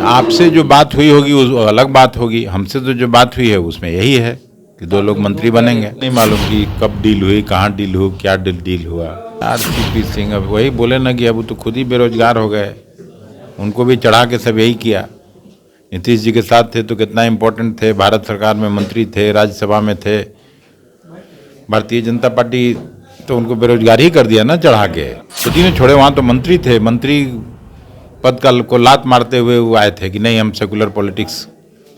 आपसे जो बात हुई होगी उस अलग बात होगी, हमसे तो जो बात हुई है उसमें यही है कि 2 लोग मंत्री बनेंगे। नहीं मालूम कि कब डील हुई, कहाँ डील हुई, क्या डील हुआ। आरसीपी सिंह अब वही बोले ना कि अब तो खुद ही बेरोजगार हो गए, उनको भी चढ़ा के सब यही किया। नीतीश जी के साथ थे तो कितना इम्पोर्टेंट थे, भारत सरकार में मंत्री थे, राज्यसभा में थे। भारतीय जनता पार्टी तो उनको बेरोजगार ही कर दिया ना चढ़ा के, खुद ही ने छोड़े। वहाँ तो मंत्री थे, मंत्री पद को लात मारते हुए वो आए थे कि नहीं हम सेकुलर पॉलिटिक्स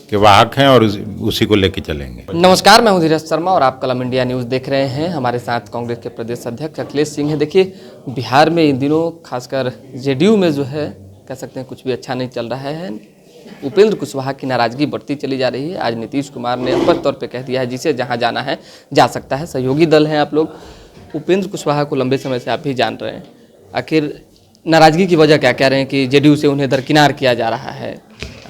के वाहक हैं और उसी को लेके चलेंगे। नमस्कार, मैं हूं धीरज शर्मा और आप कलम इंडिया न्यूज़ देख रहे हैं। हमारे साथ कांग्रेस के प्रदेश अध्यक्ष अखिलेश सिंह हैं। देखिए, बिहार में इन दिनों खासकर जेडीयू में जो है कह सकते हैं कुछ भी अच्छा नहीं चल रहा है। उपेंद्र कुशवाहा की नाराजगी बढ़ती चली जा रही है। आज नीतीश कुमार ने स्पष्ट तौर पर कह दिया है जिसे जहाँ जाना है जा सकता है। सहयोगी दल हैं आप लोग, उपेंद्र कुशवाहा को लंबे समय से आप भी जान रहे हैं। आखिर नाराजगी की वजह क्या कह रहे हैं कि जेडीयू से उन्हें दरकिनार किया जा रहा है?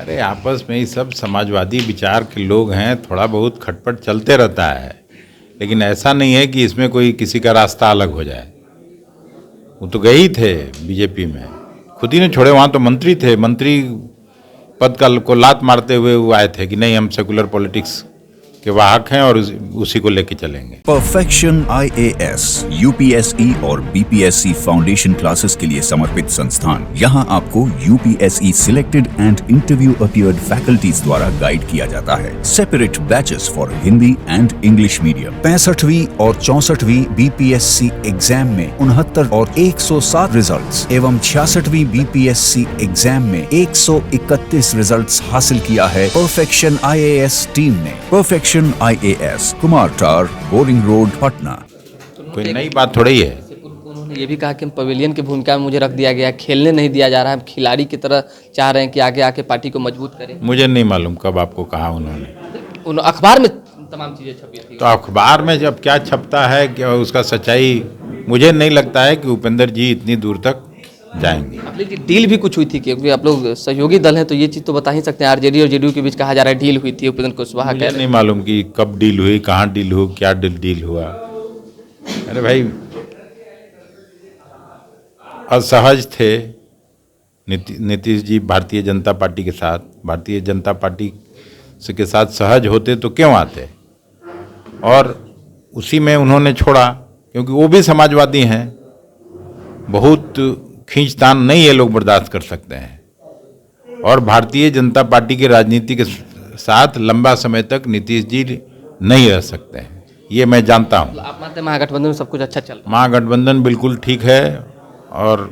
अरे आपस में ही सब समाजवादी विचार के लोग हैं, थोड़ा बहुत खटपट चलते रहता है, लेकिन ऐसा नहीं है कि इसमें कोई किसी का रास्ता अलग हो जाए। वो तो गए ही थे बीजेपी में, खुद ही ने छोड़े। वहाँ तो मंत्री थे, मंत्री पद को लात मारते हुए वो आए थे कि नहीं हम सेकुलर पॉलिटिक्स के वाहक हैं और उसी को लेके चलेंगे। परफेक्शन IAS, UPSE और BPSC फाउंडेशन क्लासेस के लिए समर्पित संस्थान। यहाँ आपको UPSE selected and interview appeared faculties द्वारा गाइड किया जाता है। Separate batches for Hindi and English medium. 65वीं और 64वीं BPSC एग्जाम में 69 और 107 रिजल्ट्स एवं 66वीं BPSC एग्जाम में 131 रिजल्ट्स हासिल किया है परफेक्शन IAS टीम ने। परफेक्शन IAS, कुमार टार, बोरिंग रोड, पटना। कोई नई बात थोड़ी है। उन्होंने ये भी कहा कि हम पवेलियन की भूमिका में मुझे रख दिया गया, खेलने नहीं दिया जा रहा है, खिलाड़ी की तरह चाह रहे हैं कि आगे आके पार्टी को मजबूत करें। मुझे नहीं मालूम कब आपको कहा उन्होंने। अखबार में तमाम चीजें छपी थी। तो अखबार में जब क्या छपता है क्या उसका सच्चाई, मुझे नहीं लगता है कि उपेंद्र जी इतनी दूर तक जाएंगे। अखिलेश जी, डील भी कुछ हुई थी क्योंकि आप लोग सहयोगी दल हैं तो ये चीज़ तो बता ही सकते हैं। आरजेडी और जेडीयू के बीच कहा जा रहा है डील हुई थी, उपेंद्र कुशवाहा कह रहे हैं। नहीं मालूम कि कब डील हुई, कहाँ डील हुई, क्या डील हुआ। अरे भाई असहज थे नीतीश जी भारतीय जनता पार्टी के साथ। भारतीय जनता पार्टी के साथ सहज होते तो क्यों आते, और उसी में उन्होंने छोड़ा क्योंकि वो भी समाजवादी हैं। बहुत खींचतान नहीं ये लोग बर्दाश्त कर सकते हैं, और भारतीय जनता पार्टी की राजनीति के साथ लंबा समय तक नीतीश जी नहीं रह सकते हैं, ये मैं जानता हूँ। आप मानते हैं महागठबंधन में सब कुछ अच्छा चल रहा है? महागठबंधन बिल्कुल ठीक है, और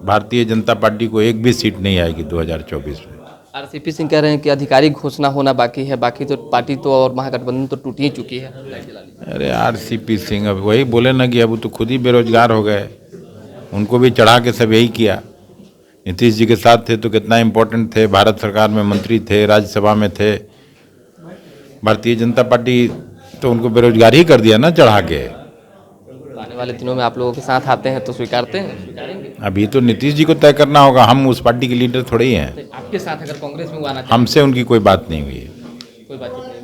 भारतीय जनता पार्टी को एक भी सीट नहीं आएगी 2024 में। आरसीपी सिंह कह रहे हैं कि आधिकारिक घोषणा होना बाकी है, बाकी तो पार्टी तो और महागठबंधन तो टूट ही चुकी है। अरे आरसीपी सिंह अब वही बोले ना कि अब तो खुद ही बेरोजगार हो गए, उनको भी चढ़ा के सब यही किया। नीतीश जी के साथ थे तो कितना इम्पोर्टेंट थे, भारत सरकार में मंत्री थे, राज्यसभा में थे। भारतीय जनता पार्टी तो उनको बेरोजगार ही कर दिया ना चढ़ा के। आने वाले दिनों में आप लोगों के साथ आते हैं तो स्वीकारते हैं? स्वीकारेंगे? अभी तो नीतीश जी को तय करना होगा, हम उस पार्टी के लीडर थोड़े ही हैं। आपके साथ अगर कांग्रेस में वो आना हमसे उनकी कोई बात नहीं हुई है। कोई बातचीत नहीं।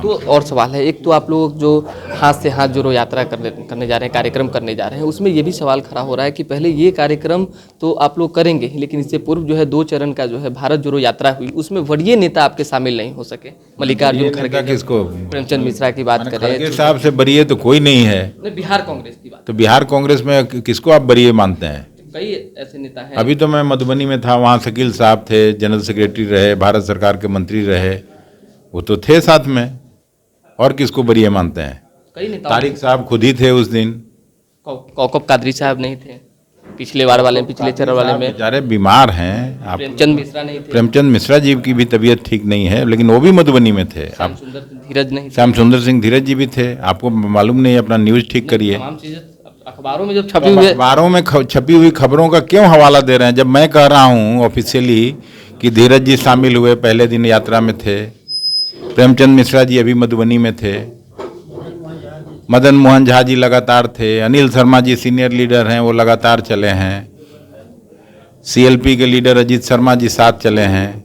तो और सवाल है, एक तो आप लोग जो हाथ से हाथ जोड़ो यात्रा करने जा रहे हैं, कार्यक्रम करने जा रहे हैं, उसमें ये भी सवाल खड़ा हो रहा है कि पहले ये कार्यक्रम तो आप लोग करेंगे, लेकिन इससे पूर्व जो है 2 चरण का जो है भारत जोड़ो यात्रा हुई, उसमें वरीय नेता आपके शामिल नहीं हो सके। मल्लिकार्जुन खड़गे, किसको? प्रेमचंद मिश्रा की बात करें, खड़गे साहब से बरीय तो कोई नहीं है। बिहार कांग्रेस की बात, तो बिहार कांग्रेस में किसको आप बरीय मानते हैं? कई ऐसे नेता हैं। अभी तो मैं मधुबनी में था, वहाँ शकील साहब थे, जनरल सेक्रेटरी रहे, भारत सरकार के मंत्री रहे, वो तो थे साथ में। और किसको बरीय मानते हैं? कई नेता। तारिक साहब खुद ही थे उस दिन। कौकब कादरी साहब नहीं थे पिछले चरण वाले में? बेचारे बीमार हैं। आप प्रेमचंद मिश्रा नहीं थे? प्रेमचंद मिश्रा जी की भी तबीयत ठीक नहीं है, लेकिन वो भी मधुबनी में थे। श्याम सुंदर धीरज नहीं थे? श्याम सुंदर सिंह धीरज जी भी थे। आपको मालूम नहीं, अपना न्यूज़ ठीक करिए। तमाम चीजें अखबारों में जब छपी हुई, अखबारों में छपी हुई खबरों का क्यों हवाला दे रहे हैं, जब मैं कह रहा हूँ ऑफिशियली कि धीरज जी शामिल हुए, पहले दिन यात्रा में थे। प्रेमचंद मिश्रा जी अभी मधुबनी में थे। मदन मोहन झा जी लगातार थे। अनिल शर्मा जी सीनियर लीडर हैं, वो लगातार चले हैं। CLP के लीडर अजीत शर्मा जी साथ चले हैं।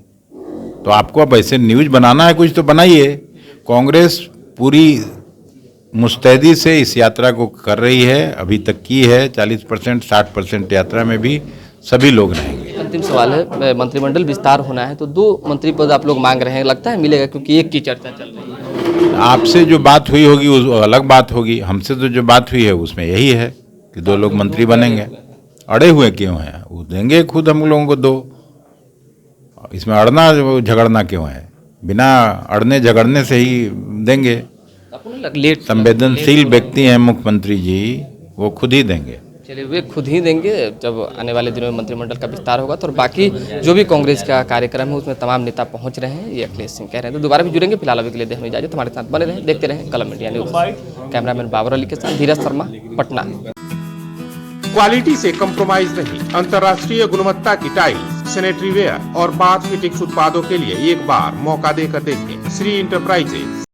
तो आपको अब ऐसे न्यूज़ बनाना है, कुछ तो बनाइए। कांग्रेस पूरी मुस्तैदी से इस यात्रा को कर रही है, अभी तक की है। 40% 60% यात्रा में भी सभी लोग रहेंगे। अंतिम सवाल है, मंत्रिमंडल विस्तार होना है तो 2 मंत्री पद आप लोग मांग रहे हैं, लगता है मिलेगा? क्योंकि एक की चर्चा चल रही है। आपसे जो बात हुई होगी उस अलग बात होगी, हमसे तो जो बात हुई है उसमें यही है कि 2 लोग मंत्री बनेंगे। अड़े हुए क्यों हैं? वो देंगे खुद हम लोगों को 2। इसमें अड़ना झगड़ना क्यों है? बिना अड़ने झगड़ने से ही देंगे। आपको नहीं लेट संवेदनशील व्यक्ति हैं मुख्यमंत्री जी, वो खुद ही देंगे। चलिए, वे खुद ही देंगे जब आने वाले दिनों में मंत्रिमंडल का विस्तार होगा। तो और बाकी जो भी कांग्रेस का कार्यक्रम है उसमें तमाम नेता पहुंच रहे हैं, ये अखिलेश सिंह कह रहे हैं। तो दोबारा भी जुड़ेंगे, फिलहाल अभी के लिए दें हमें इजाजत। हमारे साथ बने रहें, देखते रहें Kalam India news. Cameraman Babar Ali के साथ धीरज शर्मा, पटना। क्वालिटी से कंप्रोमाइज नहीं, अंतर्राष्ट्रीय गुणवत्ता की टाइल्स, सैनिटरी वेयर और बाथ फिटिंग्स उत्पादों के लिए एक बार मौका देकर देखें। श्री इंटरप्राइजेज।